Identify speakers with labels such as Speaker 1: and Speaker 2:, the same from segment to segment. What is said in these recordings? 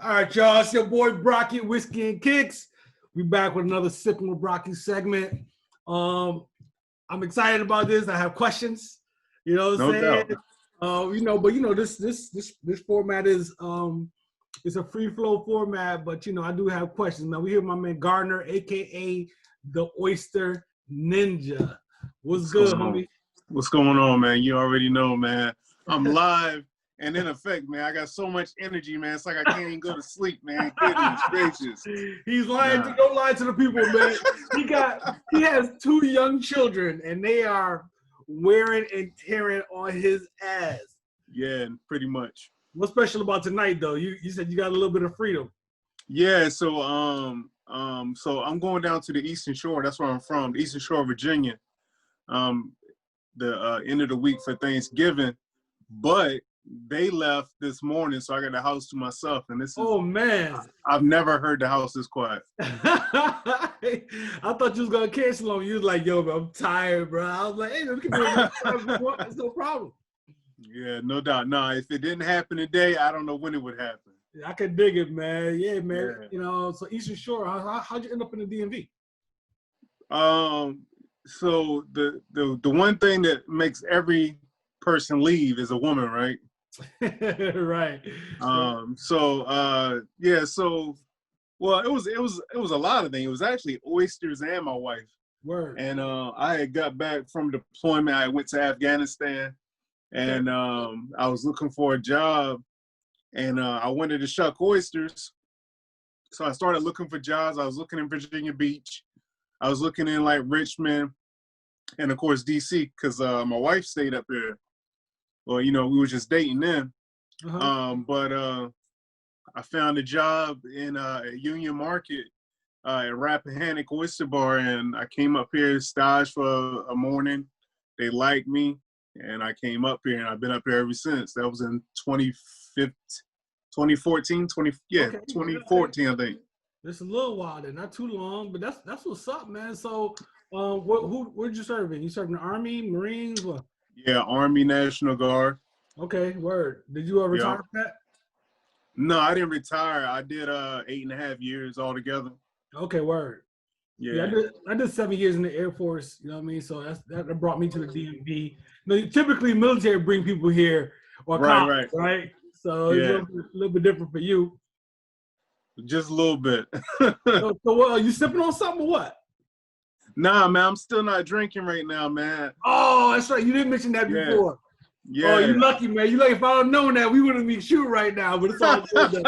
Speaker 1: All right, y'all. It's your boy Brocky, Whiskey and Kicks. We back with another Sipping with Brocky segment. I'm excited about this. I have questions. You know what I'm saying?
Speaker 2: Doubt.
Speaker 1: This format is it's a free flow format, but I do have questions. Now we hear my man Gardner, aka the Oyster Ninja. What's good, homie?
Speaker 2: What's going on, man? You already know, man. I'm live and in effect, man. I got so much energy, man. It's like I can't even go to sleep, man. Goodness gracious.
Speaker 1: He's lying. Don't lie to the people, man. He has 2 young children, and they are wearing and tearing on his ass.
Speaker 2: Yeah, pretty much.
Speaker 1: What's special about tonight, though? You said you got a little bit of freedom.
Speaker 2: Yeah, so so I'm going down to the Eastern Shore. That's where I'm from, the Eastern Shore of Virginia. The end of the week for Thanksgiving, but they left this morning, so I got the house to myself. And this is,
Speaker 1: oh man,
Speaker 2: I've never heard the house this quiet.
Speaker 1: I thought you was gonna cancel on me. You was like, yo, bro, I'm tired, bro. I was like, hey, we can do it. It's no problem.
Speaker 2: Yeah, no doubt. No, if it didn't happen today, I don't know when it would happen.
Speaker 1: Yeah, I can dig it, man. Yeah, man.
Speaker 2: Yeah.
Speaker 1: So Eastern Shore, how'd you end up in the DMV?
Speaker 2: So the one thing that makes every person leave is a woman, right?
Speaker 1: Right.
Speaker 2: Well, it was a lot of things. It was actually oysters and my wife.
Speaker 1: Word.
Speaker 2: And I had got back from deployment. I went to Afghanistan, and I was looking for a job, and I wanted to shuck oysters. So I started looking for jobs. I was looking in Virginia Beach. I was looking in like Richmond, and of course DC, because my wife stayed up there. Well, we were just dating then. But I found a job in Union Market at Rappahannock Oyster Bar, and I came up here, stage for a morning. They liked me, and I came up here, and I've been up here ever since. That was in 2014, 2014, I think.
Speaker 1: It's a little while then, not too long, but that's what's up, man. So, where'd you serve in? You served in the Army, Marines, what?
Speaker 2: Yeah, Army, National Guard.
Speaker 1: Okay, word. Did you retire from that?
Speaker 2: No, I didn't retire. I did 8.5 years altogether.
Speaker 1: Okay, word.
Speaker 2: Yeah.
Speaker 1: I did 7 years in the Air Force. You know what I mean? So that brought me to the DMV. Typically military bring people here or cops, right? So it's a little bit different for you.
Speaker 2: Just a little bit.
Speaker 1: So what, are you sipping on something or what?
Speaker 2: Nah, man, I'm still not drinking right now, man.
Speaker 1: Oh, that's right. You didn't mention that before.
Speaker 2: Yeah.
Speaker 1: Oh, you lucky, man. You lucky. If I don't known that, we wouldn't be shooting right now. But it's all good.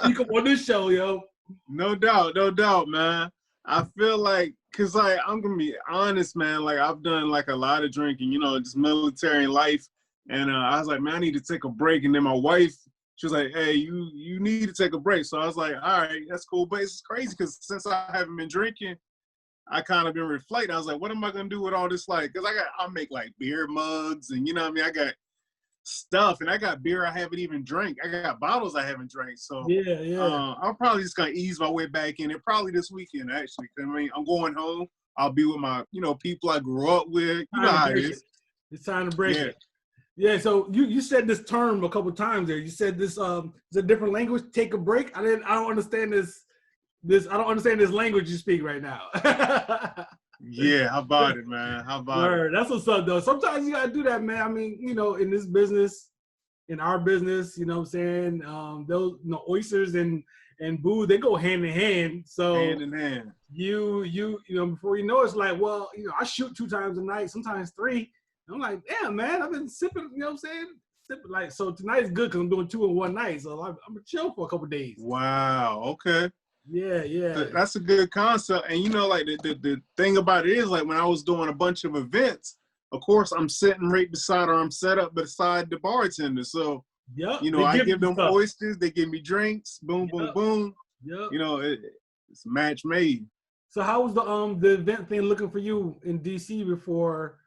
Speaker 1: You come on this show, yo.
Speaker 2: No doubt, man. I feel like, cause I'm gonna be honest, man. Like I've done like a lot of drinking, just military life, and I was like, man, I need to take a break. And then my wife, she was like, hey, you need to take a break. So I was like, all right, that's cool. But it's crazy because since I haven't been drinking, I kind of been reflecting. I was like, what am I gonna do with all this? Like, cause I make like beer mugs, and I got stuff, and I got beer I haven't even drank. I got bottles I haven't drank. So I'm probably just gonna ease my way back in it. Probably this weekend, actually. I mean, I'm going home. I'll be with my, people I grew up with. You know how it is.
Speaker 1: It's time to break it. Yeah. So you said this term a couple times there. You said this it's a different language. Take a break. I don't understand this. I don't understand this language you speak right now.
Speaker 2: Yeah, how about it, man? How about it?
Speaker 1: That's what's up, though. Sometimes you gotta do that, man. I mean, in this business, in our business, you know what I'm saying? Those oysters and booze, they go hand in hand. So
Speaker 2: hand in hand.
Speaker 1: You before you know it's like, well, I shoot 2 times a night, sometimes 3. I'm like, damn, man, I've been sipping, you know what I'm saying? Sipping like, so tonight's good because I'm doing 2 in one night. So I'm gonna chill for a couple days.
Speaker 2: Wow. Okay.
Speaker 1: Yeah.
Speaker 2: That's a good concept. And like the thing about it is, like, when I was doing a bunch of events, of course I'm sitting right beside, or I'm set up beside the bartender. So I give them oysters, they give me drinks, boom, boom, boom.
Speaker 1: Yep.
Speaker 2: It's a match made.
Speaker 1: So how was the event thing looking for you in DC before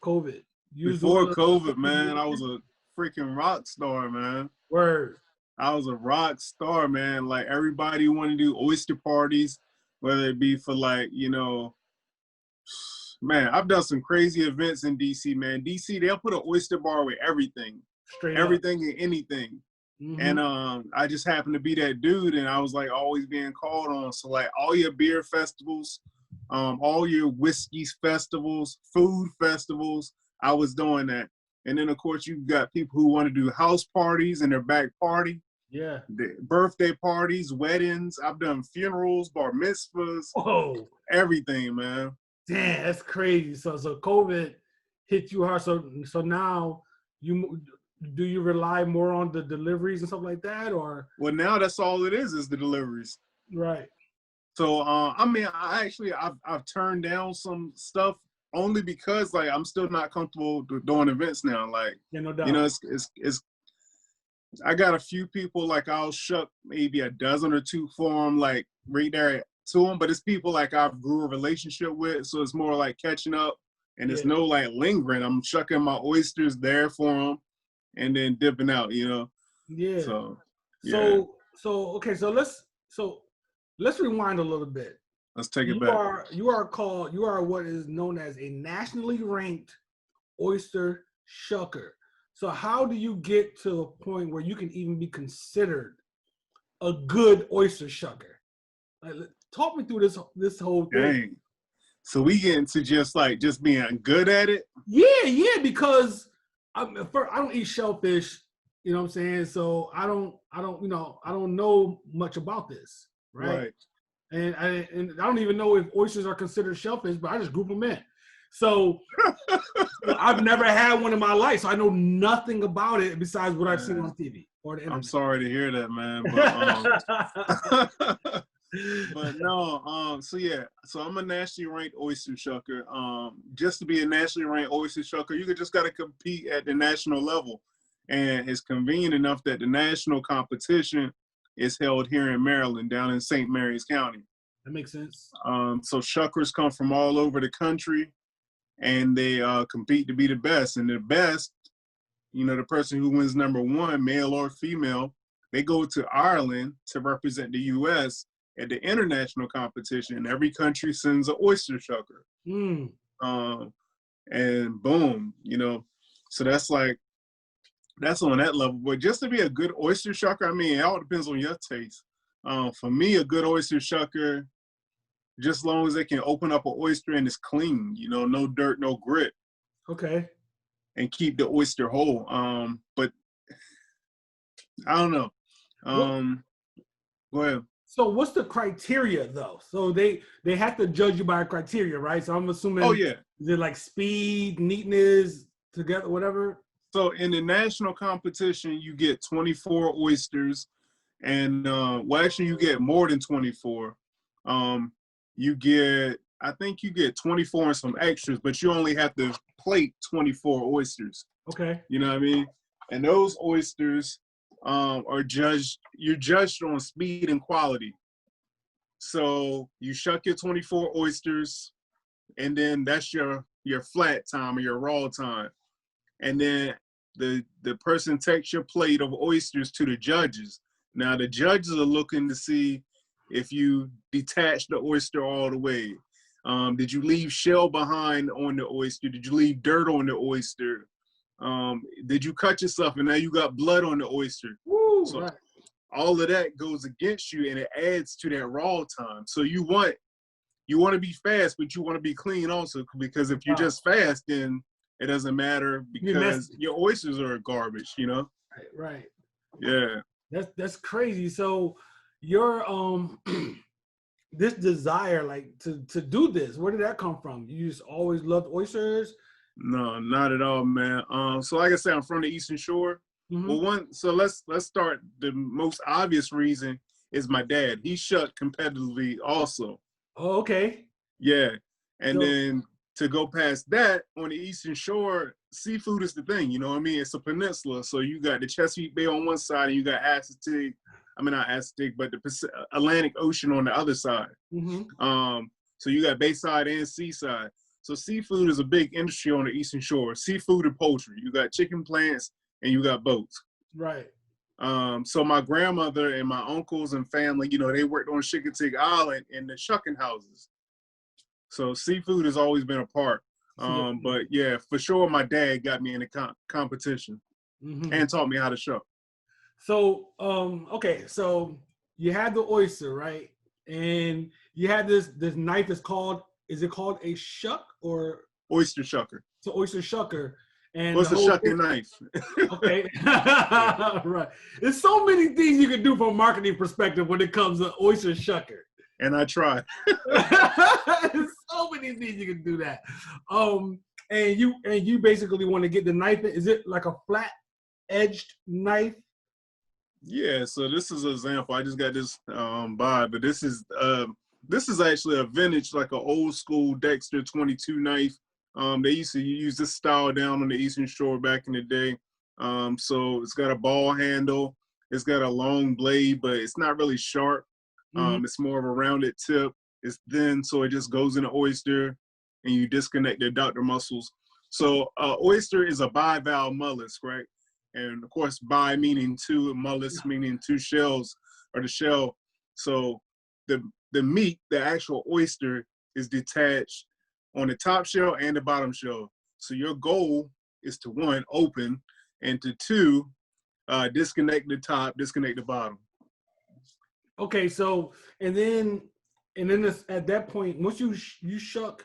Speaker 1: COVID?
Speaker 2: Before COVID, man, I was a freaking rock star, man.
Speaker 1: Word.
Speaker 2: I was a rock star, man. Like, everybody wanted to do oyster parties, whether it be for like, man, I've done some crazy events in DC, man. DC, they'll put an oyster bar with everything.
Speaker 1: Straight
Speaker 2: everything
Speaker 1: up.
Speaker 2: And anything. And I just happened to be that dude, and I was like always being called on. So like all your beer festivals, all your whiskey festivals, food festivals, I was doing that. And then of course you've got people who want to do house parties in their back party.
Speaker 1: Yeah.
Speaker 2: The birthday parties, weddings. I've done funerals, bar mitzvahs,
Speaker 1: Whoa.
Speaker 2: everything, man.
Speaker 1: Damn, that's crazy. So COVID hit you hard. So now do you rely more on the deliveries and stuff like that, or?
Speaker 2: Well, now that's all it is the deliveries.
Speaker 1: Right.
Speaker 2: So I mean, I've turned down some stuff only because like I'm still not comfortable doing events now. Like,
Speaker 1: yeah, no doubt.
Speaker 2: You know, it's I got a few people like I'll shuck maybe a dozen or two for them, like right there to them, but it's people like I've grew a relationship with, so it's more like catching up, and it's no like lingering. I'm shucking my oysters there for them, and then dipping out, you know.
Speaker 1: Yeah.
Speaker 2: So yeah.
Speaker 1: Okay. So let's rewind a little bit.
Speaker 2: Let's take it back.
Speaker 1: You are what is known as a nationally ranked oyster shucker. So how do you get to a point where you can even be considered a good oyster shucker? Like, talk me through this whole thing.
Speaker 2: Dang. So we get into just being good at it?
Speaker 1: Yeah, because I don't eat shellfish, you know what I'm saying? So I don't know much about this, right? And I don't even know if oysters are considered shellfish, but I just group them in. So I've never had one in my life, so I know nothing about it besides what I've seen on TV or the internet.
Speaker 2: I'm sorry to hear that, man. But, but no, so I'm a nationally ranked oyster shucker. Just to be a nationally ranked oyster shucker, you just got to compete at the national level, and it's convenient enough that the national competition is held here in Maryland, down in St. Mary's County.
Speaker 1: That makes sense.
Speaker 2: So shuckers come from all over the country, and they compete to be the best. And the best, you know, the person who wins number one, male or female, they go to Ireland to represent the U.S. at the international competition. Every country sends an oyster shucker. And boom, you know, so that's on that level. But just to be a good oyster shucker, I mean, it all depends on your taste. For me, a good oyster shucker, just as long as they can open up an oyster and it's clean, you know, no dirt, no grit.
Speaker 1: Okay. And
Speaker 2: keep the oyster whole. But I don't know. Go ahead.
Speaker 1: So what's the criteria though? So they have to judge you by a criteria, right? So I'm assuming.
Speaker 2: Oh yeah.
Speaker 1: Is it like speed, neatness, together, whatever?
Speaker 2: So in the national competition, you get 24 oysters, and actually you get more than 24. I think you get 24 and some extras, but you only have to plate 24 oysters.
Speaker 1: Okay.
Speaker 2: You know what I mean? And those oysters you're judged on speed and quality. So you shuck your 24 oysters, and then that's your flat time or your raw time. And then the person takes your plate of oysters to the judges. Now the judges are looking to see if you detach the oyster all the way. Did you leave shell behind on the oyster? Did you leave dirt on the oyster? Did you cut yourself and now you got blood on the oyster?
Speaker 1: Woo,
Speaker 2: so
Speaker 1: right.
Speaker 2: All of that goes against you, and it adds to that raw time. So you want to be fast, but you want to be clean also, because if you're just fast, then it doesn't matter because your oysters are garbage, you know?
Speaker 1: Right.
Speaker 2: Yeah.
Speaker 1: That's crazy. So your this desire, like to do this, where did that come from? You just always loved oysters?
Speaker 2: No, not at all, man. So like I said, I'm from the Eastern Shore. Well, so let's start. The most obvious reason is my dad. He shucked competitively also.
Speaker 1: Oh, okay.
Speaker 2: Yeah. And then to go past that, on the Eastern Shore, seafood is the thing, you know what I mean? It's a peninsula. So you got the Chesapeake Bay on one side, and you got not Assateague, but the Atlantic Ocean on the other side. So you got Bayside and Seaside. So seafood is a big industry on the Eastern Shore. Seafood and poultry. You got chicken plants and you got boats.
Speaker 1: Right.
Speaker 2: So my grandmother and my uncles and family, you know, they worked on Shucking Island in the shucking houses. So seafood has always been a part. But yeah, for sure, my dad got me in the competition and taught me how to shuck.
Speaker 1: So, okay, so you had the oyster, right? And you had this knife that's called, is it called a shuck or
Speaker 2: Oyster Shucker.
Speaker 1: it's an oyster shucker? And the
Speaker 2: What's a
Speaker 1: whole
Speaker 2: shucking
Speaker 1: thing,
Speaker 2: knife?
Speaker 1: okay,
Speaker 2: Yeah.
Speaker 1: right. There's so many things you can do from a marketing perspective when it comes to oyster shucker.
Speaker 2: And I try.
Speaker 1: There's so many things you can do that. And you basically want to get the knife. Is it like a flat edged knife?
Speaker 2: Yeah, so this is an example. I just got this but this is actually a vintage, like an old school Dexter 22 knife. They used to use this style down on the Eastern Shore back in the day. So it's got a ball handle, it's got a long blade, but it's not really sharp. It's more of a rounded tip. It's thin, so it just goes in the oyster, and you disconnect the adductor muscles. So oyster is a bivalve mollusk, right? And of course, bi meaning two, mollusk meaning two shells, or the shell. So the meat, the actual oyster, is detached on the top shell and the bottom shell. So your goal is to, one, open, and to two, disconnect the top, disconnect the bottom.
Speaker 1: Okay, so and then this, at that point, once you shuck,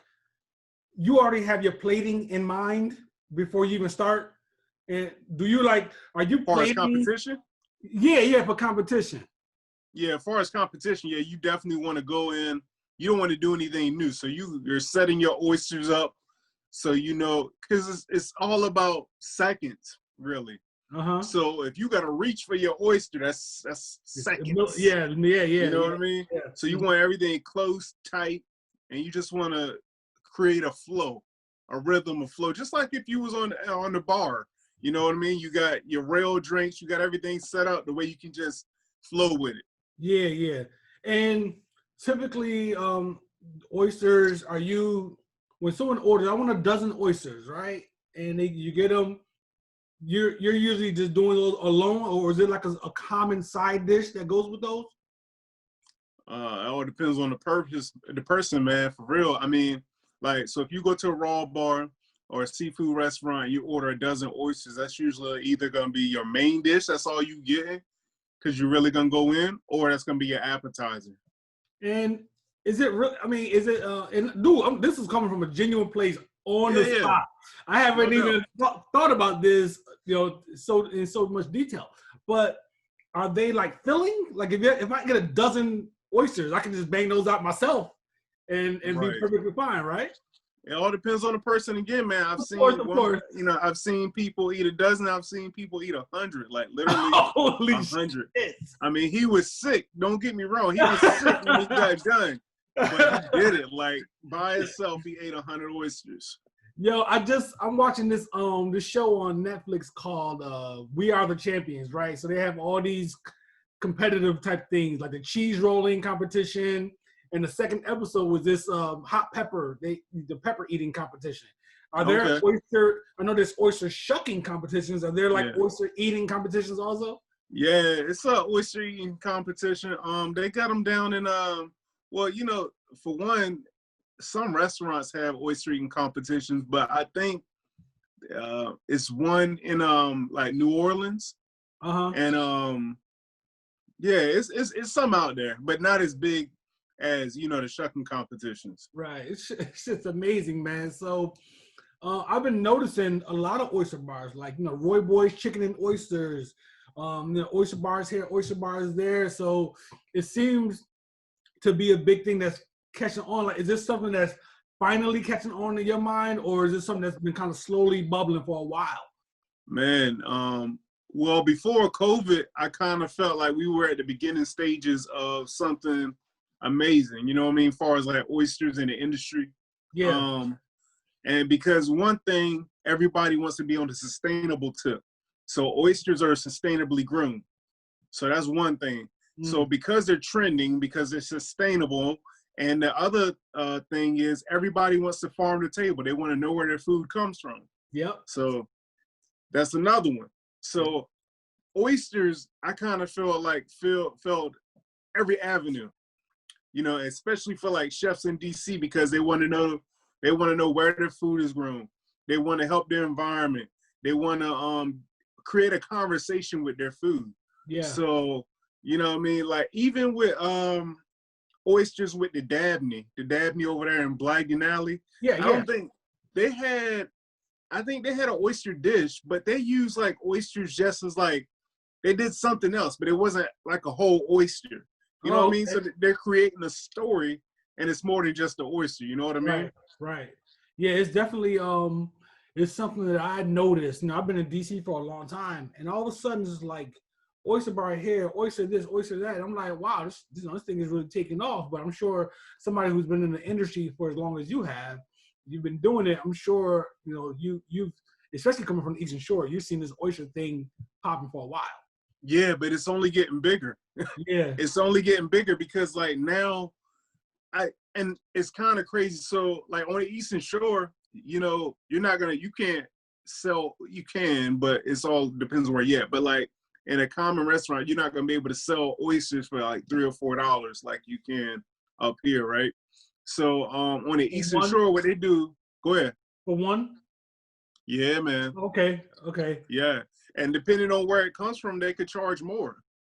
Speaker 1: you already have your plating in mind before you even start. And do you are you
Speaker 2: As far as
Speaker 1: plating?
Speaker 2: competition?
Speaker 1: Yeah, for competition.
Speaker 2: Yeah, as far as competition, yeah, you definitely want to go in. You don't want to do anything new. So you're setting your oysters up, so you know, because it's all about seconds, really. So if you got to reach for your oyster, that's seconds.
Speaker 1: Yeah.
Speaker 2: You know what I mean?
Speaker 1: Yeah.
Speaker 2: So you want everything close, tight, and you just want to create a flow, a rhythm of flow, just like if you was on the bar. You know what I mean? You got your rail drinks, you got everything set up the way you can just flow with it.
Speaker 1: Yeah. And typically, oysters, when someone orders, I want a dozen oysters, right? And you get them. You're usually just doing those alone, or is it like a common side dish that goes with those?
Speaker 2: It all depends on the person, man, for real. I mean, so if you go to a raw bar or a seafood restaurant, you order a dozen oysters, that's usually either going to be your main dish, that's all you getting, because you're really going to go in, or that's going to be your appetizer.
Speaker 1: And is it really, is it, and dude, this is coming from a genuine place on the spot. I haven't even thought about this, so in so much detail, but are they filling? Like if I get a dozen oysters, I can just bang those out myself and be perfectly fine, right?
Speaker 2: It all depends on the person again, man. I've seen people eat a dozen. I've seen people eat 100, like literally 100. I mean, he was sick. Don't get me wrong. He was sick when he got done, but he did it by himself. He ate 100 oysters.
Speaker 1: Yo, I'm watching this show on Netflix called We Are the Champions, right? So they have all these competitive type things like the cheese rolling competition. And the second episode was this hot pepper, the pepper eating competition. Are there I know there's oyster shucking competitions. Are there oyster eating competitions also?
Speaker 2: Yeah, it's a oyster eating competition. They got them down in for one, some restaurants have oyster eating competitions, but I think it's one in New Orleans. And it's some out there, but not as big as the shucking competitions.
Speaker 1: Right. It's just amazing, man. So I've been noticing a lot of oyster bars, Roy Boy's Chicken and Oysters, oyster bars here, oyster bars there. So it seems to be a big thing that's catching on. Is this something that's finally catching on in your mind, or is this something that's been kind of slowly bubbling for a while?
Speaker 2: Man, well, before COVID, I kind of felt like we were at the beginning stages of something amazing, you know what I mean, as far as oysters in the industry.
Speaker 1: Yeah.
Speaker 2: And because one thing, everybody wants to be on the sustainable tip. So oysters are sustainably grown. So that's one thing. So because they're trending, because they're sustainable, and the other thing is everybody wants to farm to table. They want to know where their food comes from.
Speaker 1: Yep.
Speaker 2: So that's another one. So oysters, I kind of felt every avenue, especially for chefs in DC, because they want to know where their food is grown. They want to help their environment. They want to create a conversation with their food.
Speaker 1: Yeah.
Speaker 2: So, you know what I mean? Like even with oysters with the Dabney over there in Blagden Alley,
Speaker 1: Yeah,
Speaker 2: I
Speaker 1: yeah.
Speaker 2: don't think they had, I think they had an oyster dish, but they used like oysters just as like, they did something else, but it wasn't like a whole oyster. You know what I
Speaker 1: Oh,
Speaker 2: mean?
Speaker 1: okay.
Speaker 2: So they're creating a story and it's more than just the oyster, you know what I mean?
Speaker 1: Right, right. Yeah, it's definitely it's something that I noticed. You know, I've been in DC for a long time, and all of a sudden it's like oyster bar here, oyster this, oyster that. I'm like, wow, this thing is really taking off. But I'm sure somebody who's been in the industry for as long as you have, you've been doing it. I'm sure you've especially coming from the Eastern Shore, you've seen this oyster thing popping for a while.
Speaker 2: Yeah, but it's only getting bigger.
Speaker 1: Yeah.
Speaker 2: It's only getting bigger because like now and it's kind of crazy. So like on the Eastern Shore, you know, you can't sell, you can, but it's all depends on where you're at. But like in a common restaurant, you're not gonna be able to sell oysters for like $3 or $4 like you can up here, right? So on the Eastern Shore, what they do, go ahead.
Speaker 1: For one?
Speaker 2: Yeah, man.
Speaker 1: Okay, okay.
Speaker 2: Yeah. And depending on where it comes from, they could charge more.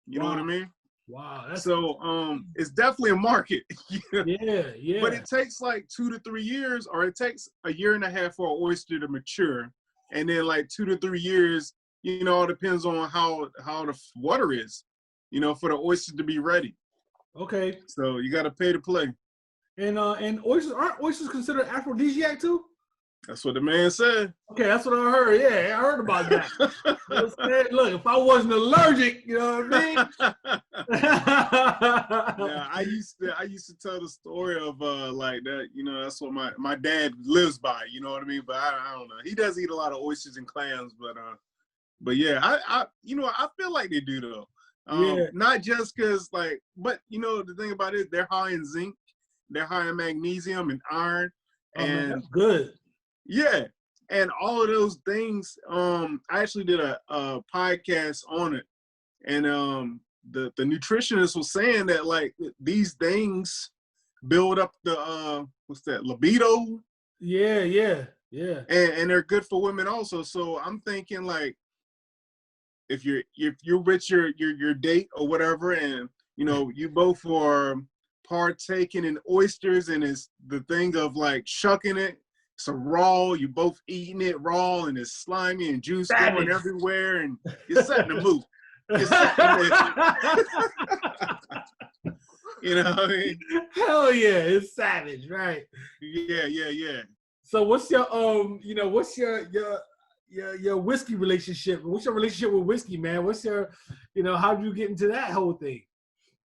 Speaker 2: You know what I mean?
Speaker 1: Wow,
Speaker 2: So it's definitely a market.
Speaker 1: yeah, yeah.
Speaker 2: But it takes like 2 to 3 years, or it takes a year and a half for an oyster to mature. And then like 2 to 3 years, you know, it depends on how the water is, you know, for the oyster to be ready.
Speaker 1: Okay.
Speaker 2: So you gotta pay to play.
Speaker 1: And aren't oysters considered aphrodisiac too?
Speaker 2: That's what the man said.
Speaker 1: Okay, that's what I heard. Yeah, I heard about that. Look, if I wasn't allergic, you know what I mean?
Speaker 2: Yeah, I used to tell the story of like that, you know, that's what my dad lives by, you know what I mean? But I don't know. He does eat a lot of oysters and clams, but yeah, I you know, I feel like they do though.
Speaker 1: Yeah.
Speaker 2: Not just because like, but you know, the thing about it, they're high in zinc, they're high in magnesium and iron.
Speaker 1: Oh man,
Speaker 2: And
Speaker 1: that's good.
Speaker 2: yeah, and all of those things. I actually did a podcast on it, and the nutritionist was saying that like these things build up the what's that, libido?
Speaker 1: Yeah, yeah, yeah.
Speaker 2: And they're good for women also. So I'm thinking like if you're with your date or whatever, and you know you both are partaking in oysters, and it's the thing of like shucking it. So raw, you both eating it raw, and it's slimy and juice going everywhere, and you're setting the mood. You're setting the mood. You know what I mean?
Speaker 1: Hell yeah, it's savage, right?
Speaker 2: Yeah.
Speaker 1: So what's your what's your whiskey relationship? What's your relationship with whiskey, man? What's your, how do you get into that whole thing?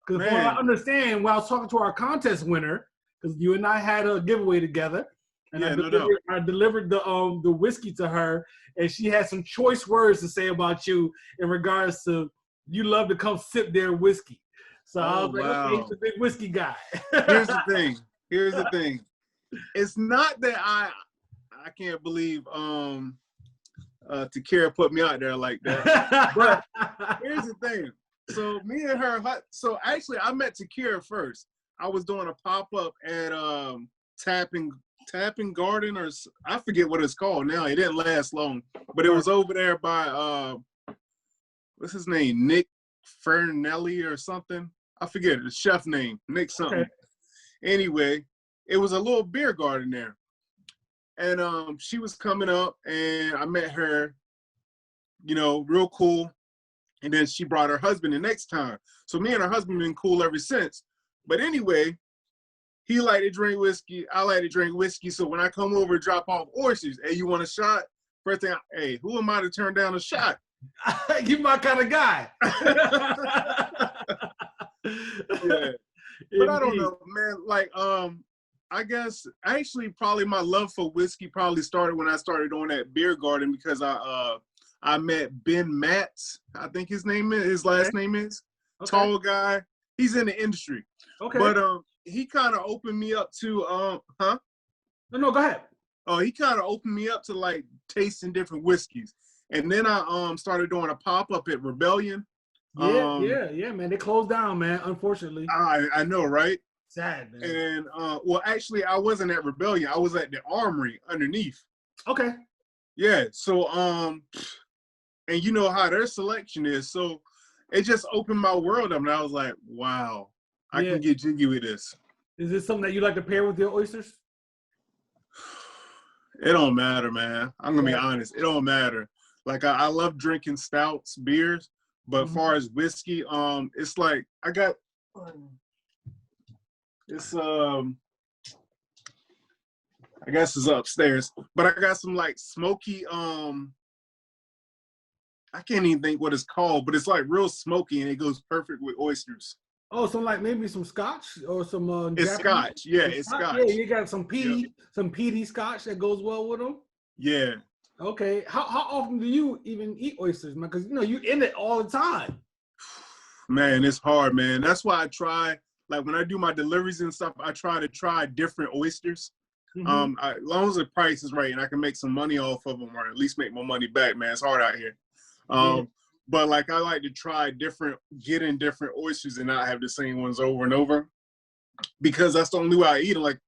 Speaker 1: Because from what I understand, when I was talking to our contest winner, because you and I had a giveaway together, and I delivered the whiskey to her, and she had some choice words to say about you in regards to you love to come sip their whiskey. So I was like, okay, he's a big whiskey guy.
Speaker 2: Here's the thing. It's not that I can't believe Takira put me out there like that. But here's the thing. So me and her, so actually I met Takira first. I was doing a pop-up at Tapping Garden, or I forget what it's called now. It didn't last long, but it was over there by what's his name, Nick Fernelli or something. I forget the chef name, Nick something. Okay. Anyway, it was a little beer garden there, and she was coming up, and I met her, real cool. And then she brought her husband the next time. So me and her husband been cool ever since. But anyway, he liked to drink whiskey. I like to drink whiskey. So when I come over to drop off oysters, hey, you want a shot? First thing, hey, who am I to turn down a shot?
Speaker 1: You my kind of guy.
Speaker 2: Yeah. But I don't know, man. Like, I guess actually probably my love for whiskey probably started when I started on that beer garden, because I met Ben Matz, I think his last name is. Okay. Tall guy. He's in the industry. Okay. But he kind of opened me up to
Speaker 1: No, go ahead.
Speaker 2: Oh, he kind of opened me up to like tasting different whiskeys. And then I started doing a pop-up at Rebellion.
Speaker 1: Yeah, man. They closed down, man, unfortunately.
Speaker 2: I know, right?
Speaker 1: Sad, man.
Speaker 2: And well, actually I wasn't at Rebellion. I was at the Armory underneath.
Speaker 1: Okay.
Speaker 2: Yeah, so and you know how their selection is. So it just opened my world up, and I was like, wow, I can get jiggy with this.
Speaker 1: Is this something that you like to pair with your oysters?
Speaker 2: It don't matter, man. I'm gonna be honest. It don't matter. Like I love drinking stouts, beers, but as far as whiskey, it's like I got it's I guess it's upstairs, but I got some like smoky I can't even think what it's called, but it's like real smoky and it goes perfect with oysters.
Speaker 1: Oh, so like maybe some scotch or some
Speaker 2: it's
Speaker 1: Japanese?
Speaker 2: Scotch. Yeah, it's Scotch.
Speaker 1: Yeah, you got some peaty scotch that goes well with them.
Speaker 2: Yeah.
Speaker 1: Okay. How often do you even eat oysters, man? Because you in it all the time.
Speaker 2: Man, it's hard, man. That's why I try, like when I do my deliveries and stuff, I try to try different oysters. As long as the price is right and I can make some money off of them, or at least make my money back, man. It's hard out here. But like I like to try getting different oysters and not have the same ones over and over, because that's the only way I eat them. Like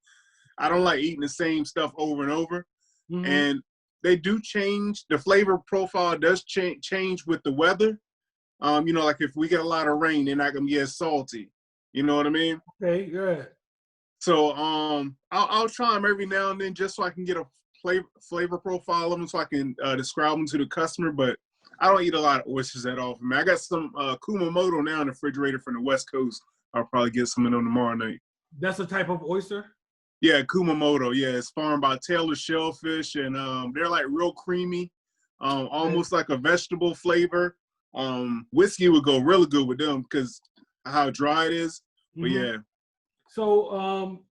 Speaker 2: I don't like eating the same stuff over and over. And they do change. The flavor profile does change with the weather. Like if we get a lot of rain, they're not gonna be as salty. You know what I mean?
Speaker 1: Okay, yeah.
Speaker 2: So I'll try them every now and then just so I can get a flavor profile of them, so I can describe them to the customer. But I don't eat a lot of oysters that often, man. I got some Kumamoto now in the refrigerator from the West Coast. I'll probably get some of them tomorrow night.
Speaker 1: That's a type of oyster?
Speaker 2: Yeah, Kumamoto. Yeah, it's farmed by Taylor Shellfish, and they're like real creamy, almost like a vegetable flavor. Whiskey would go really good with them because how dry it is. But yeah.
Speaker 1: So,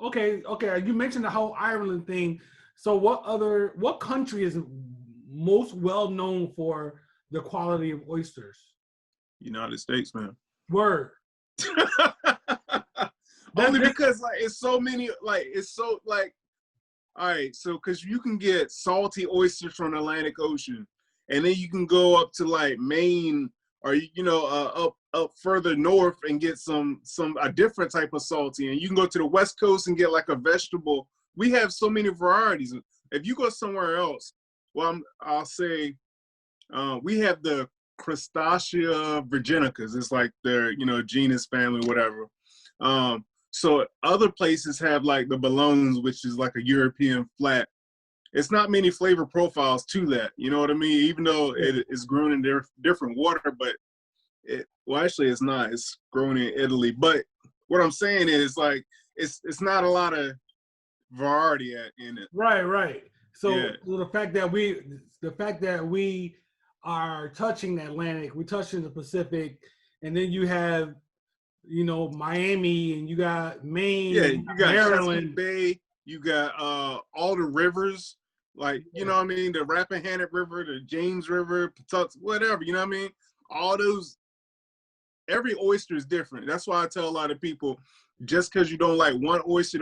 Speaker 1: okay, you mentioned the whole Ireland thing. So what country is most well known for the quality of oysters?
Speaker 2: United States, man.
Speaker 1: Word.
Speaker 2: Only because like it's so many, like it's so like, all right, so because you can get salty oysters from the Atlantic Ocean, and then you can go up to like Maine or up further north and get a different type of salty, and you can go to the West Coast and get like a vegetable. We have so many varieties. If you go somewhere else, well, I'll say we have the Crustacea virginicas. It's like their genus, family, whatever. So other places have like the Bolognas, which is like a European flat. It's not many flavor profiles to that. You know what I mean? Even though it is grown in different water, but actually it's not. It's grown in Italy. But what I'm saying is like it's not a lot of variety in it.
Speaker 1: Right. So the fact that we are touching the Atlantic, we're touching the Pacific, and then you have Miami, and you got Maine,
Speaker 2: you got
Speaker 1: Maryland
Speaker 2: Bay, you got all the rivers, like you know what I mean, the Rappahannock River, the James River, Patuxent, whatever, you know what I mean. All those, every oyster is different. That's why I tell a lot of people, just because you don't like one oyster,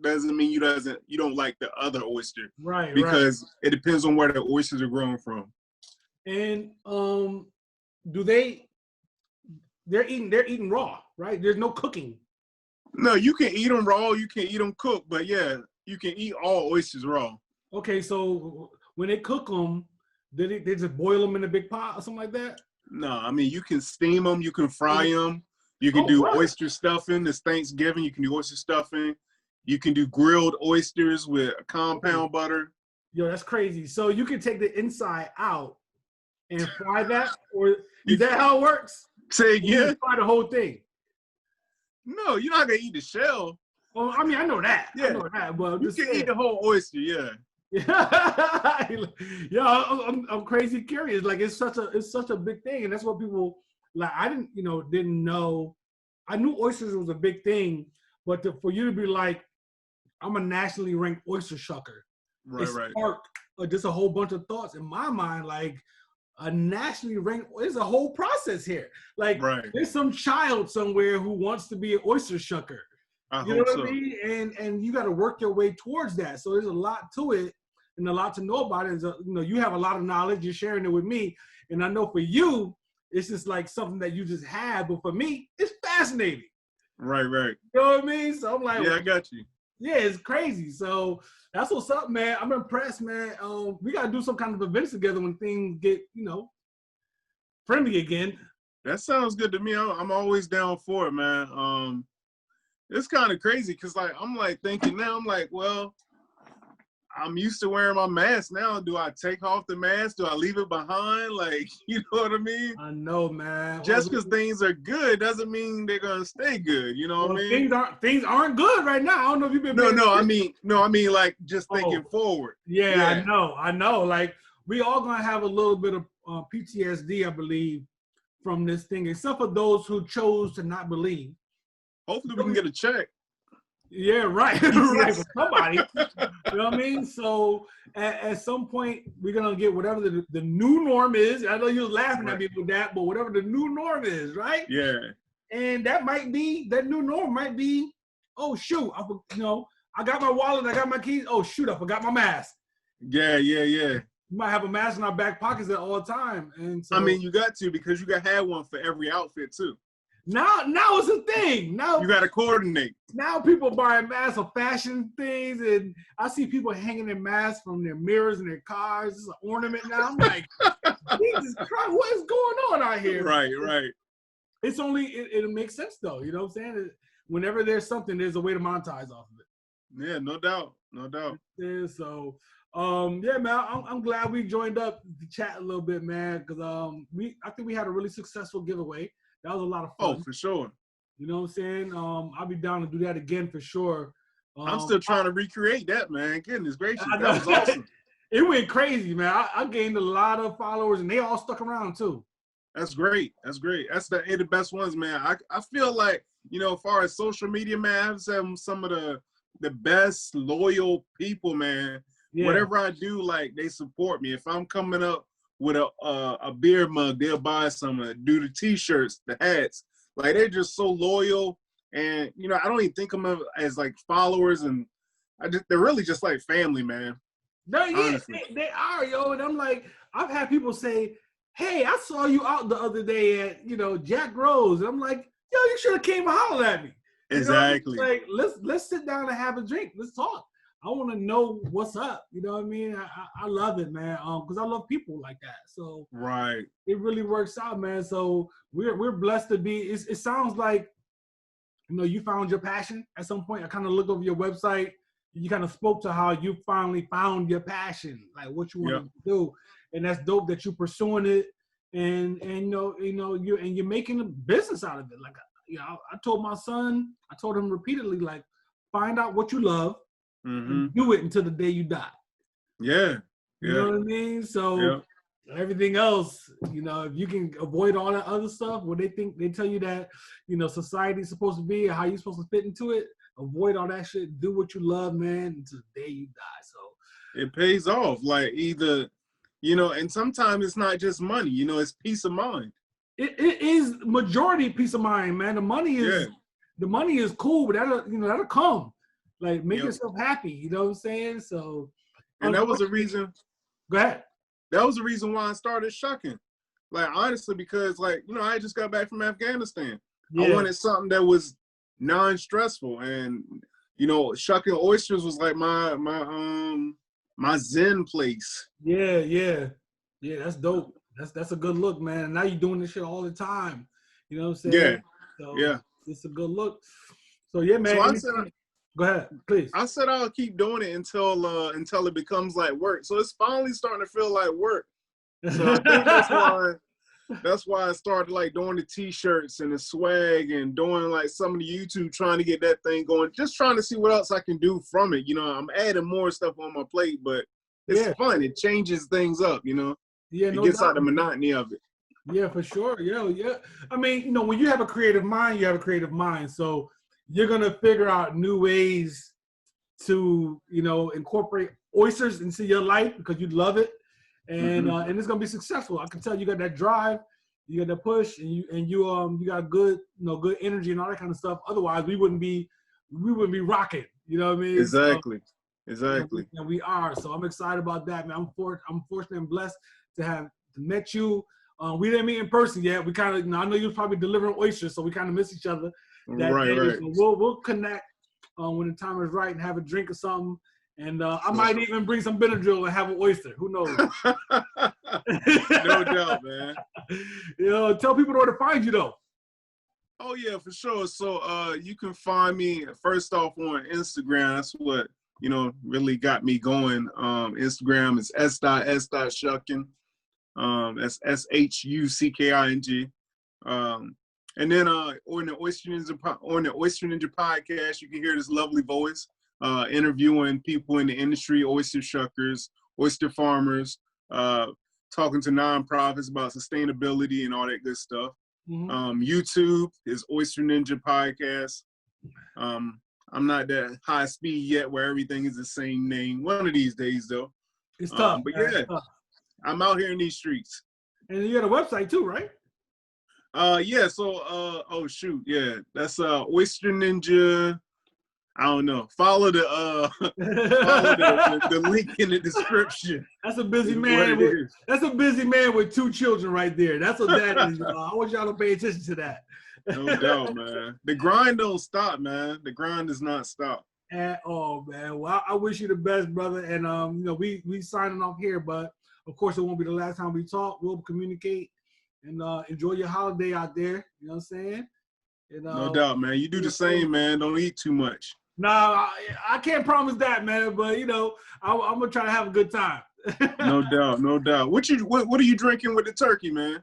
Speaker 2: doesn't mean you don't like the other oyster.
Speaker 1: Right.
Speaker 2: Because it depends on where the oysters are grown from.
Speaker 1: And they're eating raw, right? There's no cooking.
Speaker 2: No, you can eat them raw, you can eat them cooked, but yeah, you can eat all oysters raw.
Speaker 1: Okay, so when they cook them, they just boil them in a big pot or something like that?
Speaker 2: No, I mean, you can steam them, you can fry them, you can do oyster stuffing. It's Thanksgiving, you can do oyster stuffing. You can do grilled oysters with compound butter.
Speaker 1: Yo, that's crazy. So you can take the inside out and fry that? Or is that how it works?
Speaker 2: Say again?
Speaker 1: You fry the whole thing?
Speaker 2: No, you're not going to eat the shell.
Speaker 1: Well, I mean, I know that.
Speaker 2: Yeah.
Speaker 1: I know that, but
Speaker 2: you can eat the whole oyster, yeah.
Speaker 1: Yeah, I'm crazy curious. Like it's such a big thing, and that's what people like. I didn't know. I knew oysters was a big thing, but for you to be like, I'm a nationally ranked oyster shucker,
Speaker 2: right.
Speaker 1: Sparked just a whole bunch of thoughts in my mind. Like a nationally ranked, there's a whole process here. Like there's some child somewhere who wants to be an oyster shucker. You know what I mean? And you got to work your way towards that. So there's a lot to it and a lot to know about it. You have a lot of knowledge. You're sharing it with me. And I know for you, it's just like something that you just have. But for me, it's fascinating.
Speaker 2: Right.
Speaker 1: You know what I mean? So I'm like,
Speaker 2: yeah, I got you.
Speaker 1: Yeah, it's crazy. So that's what's up, man. I'm impressed, man. We got to do some kind of events together when things get, friendly again.
Speaker 2: That sounds good to me. I'm always down for it, man. It's kind of crazy because like I'm like thinking now, I'm like, well, I'm used to wearing my mask now. Do I take off the mask? Do I leave it behind? Like, you know what I mean?
Speaker 1: I know, man.
Speaker 2: Just because things are good doesn't mean they're gonna stay good. You know what I mean?
Speaker 1: Things aren't good right now. I don't know if you've been.
Speaker 2: No. I mean, like just thinking forward.
Speaker 1: Yeah, I know. Like we all gonna have a little bit of PTSD, I believe, from this thing, except for those who chose to not believe.
Speaker 2: Hopefully, we can get a check.
Speaker 1: Yeah, right. Right, for somebody. You know what I mean? So at some point, we're gonna get whatever the new norm is. I know you're laughing at me with that, but whatever the new norm is, right?
Speaker 2: Yeah.
Speaker 1: And that new norm might be, oh shoot, I got my wallet, I got my keys. Oh shoot, I forgot my mask.
Speaker 2: Yeah.
Speaker 1: We might have a mask in our back pockets at all time. And so,
Speaker 2: I mean, you got to, because you got to have one for every outfit too.
Speaker 1: Now it's a thing. Now
Speaker 2: you got to coordinate.
Speaker 1: Now people buying masks for fashion things, and I see people hanging their masks from their mirrors in their cars. It's an ornament now. I'm like, Jesus Christ, what is going on out here?
Speaker 2: Right.
Speaker 1: It's only it makes sense though. You know what I'm saying? Whenever there's something, there's a way to monetize off of it.
Speaker 2: Yeah, no doubt.
Speaker 1: Yeah, so yeah, man, I'm glad we joined up to chat a little bit, man, because I think we had a really successful giveaway. That was a lot of fun.
Speaker 2: Oh, for sure.
Speaker 1: You know what I'm saying? I'll be down to do that again for sure.
Speaker 2: I'm still trying to recreate that, man. Goodness gracious, that was awesome.
Speaker 1: It went crazy, man. I gained a lot of followers, and they all stuck around too.
Speaker 2: That's great. That's the best ones, man. I feel like, as far as social media, man, I have some of the best loyal people, man. Yeah. Whatever I do, like, they support me. If I'm coming up with a beer mug, they'll buy some of it. Do the t-shirts, the hats. Like, they're just so loyal. And, I don't even think of them as like followers, and they're really just like family, man.
Speaker 1: They are, yo. And I'm like, I've had people say, hey, I saw you out the other day at, Jack Rose. And I'm like, yo, you should have came and hollered at me.
Speaker 2: Exactly.
Speaker 1: Like, let's sit down and have a drink. Let's talk. I want to know what's up. You know what I mean? I love it, man. Because I love people like that. So
Speaker 2: right,
Speaker 1: it really works out, man. So we're blessed to be. It sounds like, you found your passion at some point. I kind of looked over your website. You kind of spoke to how you finally found your passion, like what you want to do, and that's dope that you're pursuing it, and you're making a business out of it. Like, I told my son, I told him repeatedly, like, find out what you love. Mm-hmm. Do it until the day you die.
Speaker 2: Yeah.
Speaker 1: You know what I mean? So everything else, if you can avoid all that other stuff, where they tell you that, society's supposed to be, how you're supposed to fit into it, avoid all that shit. Do what you love, man, until the day you die. So
Speaker 2: it pays off. Like, either, and sometimes it's not just money, it's peace of mind.
Speaker 1: It is majority peace of mind, man. The money is cool, but that'll come. Like, make yourself happy, you know what I'm saying? So,
Speaker 2: and that was a reason.
Speaker 1: Go ahead.
Speaker 2: That was the reason why I started Shucking. Like, honestly, because, like, I just got back from Afghanistan. Yeah. I wanted something that was non-stressful, and Shucking oysters was like my zen place.
Speaker 1: Yeah. That's dope. That's a good look, man. Now you're doing this shit all the time. You know what I'm saying?
Speaker 2: Yeah.
Speaker 1: So it's a good look. So yeah, man.
Speaker 2: So
Speaker 1: go ahead, please.
Speaker 2: I said I'll keep doing it until it becomes like work. So it's finally starting to feel like work. So I think that's why I started like doing the t-shirts and the swag and doing like some of the YouTube, trying to get that thing going. Just trying to see what else I can do from it. I'm adding more stuff on my plate, but it's fun. It changes things up.
Speaker 1: Yeah,
Speaker 2: it gets out the monotony of it.
Speaker 1: Yeah, for sure. Yeah. I mean, when you have a creative mind, you have a creative mind. So you're going to figure out new ways to, incorporate oysters into your life because you love it. And and it's going to be successful. I can tell you got that drive, you got that push, and you got good, good energy and all that kind of stuff. Otherwise, we wouldn't be rocking. You know what I mean?
Speaker 2: Exactly.
Speaker 1: And we are. So I'm excited about that, man. I'm fortunate and blessed to have met you. We didn't meet in person yet. We kind of, I know you was probably delivering oysters, so we kind of miss each other.
Speaker 2: Right.
Speaker 1: So we'll connect when the time is right and have a drink or something. And I might even bring some Benadryl and have an oyster. Who knows?
Speaker 2: No doubt, man.
Speaker 1: Tell people where to find you though.
Speaker 2: Oh yeah, for sure. So you can find me first off on Instagram. That's what really got me going. Instagram is s.s.shucking. That's SHUCKING. And then on the Oyster Ninja podcast, you can hear this lovely voice interviewing people in the industry, oyster shuckers, oyster farmers, talking to nonprofits about sustainability and all that good stuff. Mm-hmm. YouTube is Oyster Ninja podcast. I'm not that high speed yet where everything is the same name. One of these days though.
Speaker 1: It's tough.
Speaker 2: But yeah, I'm out here in these streets.
Speaker 1: And you got a website too, right?
Speaker 2: Yeah, so oh shoot, yeah. That's Oyster Ninja. I don't know. Follow the the link in the description.
Speaker 1: That's a busy man. That's a busy man with 2 children right there. That's what that is. I want y'all to pay attention to that.
Speaker 2: No doubt, man. The grind don't stop, man. The grind does not stop.
Speaker 1: At all, man. Well, I wish you the best, brother. And we signing off here, but of course it won't be the last time we talk. We'll communicate and enjoy your holiday out there. You know what I'm saying? And,
Speaker 2: no doubt, man. You do the same, man. Don't eat too much.
Speaker 1: Nah, I can't promise that, man. But I'm gonna try to have a good time.
Speaker 2: No doubt, no doubt. What are you drinking with the turkey, man?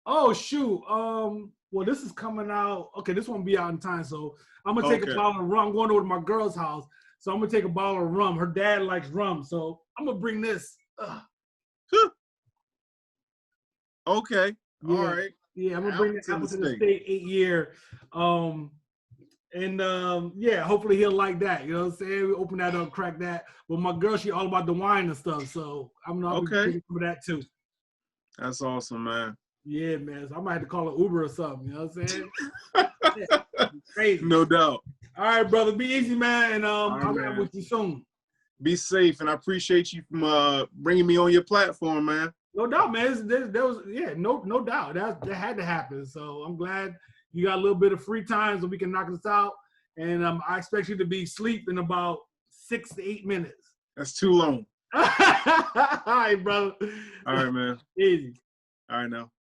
Speaker 1: Oh shoot. Well, this is coming out. Okay, this won't be out in time, so I'm gonna take a bottle of rum. I'm going over to my girl's house, so I'm gonna take a bottle of rum. Her dad likes rum, so I'm gonna bring this.
Speaker 2: Okay.
Speaker 1: Yeah.
Speaker 2: All right.
Speaker 1: Yeah, I'm gonna bring this Appleton Estate 8-year. Hopefully he'll like that. You know what I'm saying? We open that up, crack that. But my girl, she all about the wine and stuff, so I'm not okay for that too.
Speaker 2: That's awesome, man.
Speaker 1: Yeah, man. So I might have to call an Uber or something. You know what I'm saying? Crazy.
Speaker 2: No doubt.
Speaker 1: All right, brother. Be easy, man. And I'll be with you soon.
Speaker 2: Be safe, and I appreciate you from bringing me on your platform, man.
Speaker 1: No doubt, man. There was no doubt. That had to happen. So I'm glad you got a little bit of free time so we can knock this out. And I expect you to be asleep in about 6 to 8 minutes.
Speaker 2: That's too long.
Speaker 1: All right, brother.
Speaker 2: All right, man.
Speaker 1: Easy.
Speaker 2: All right, now.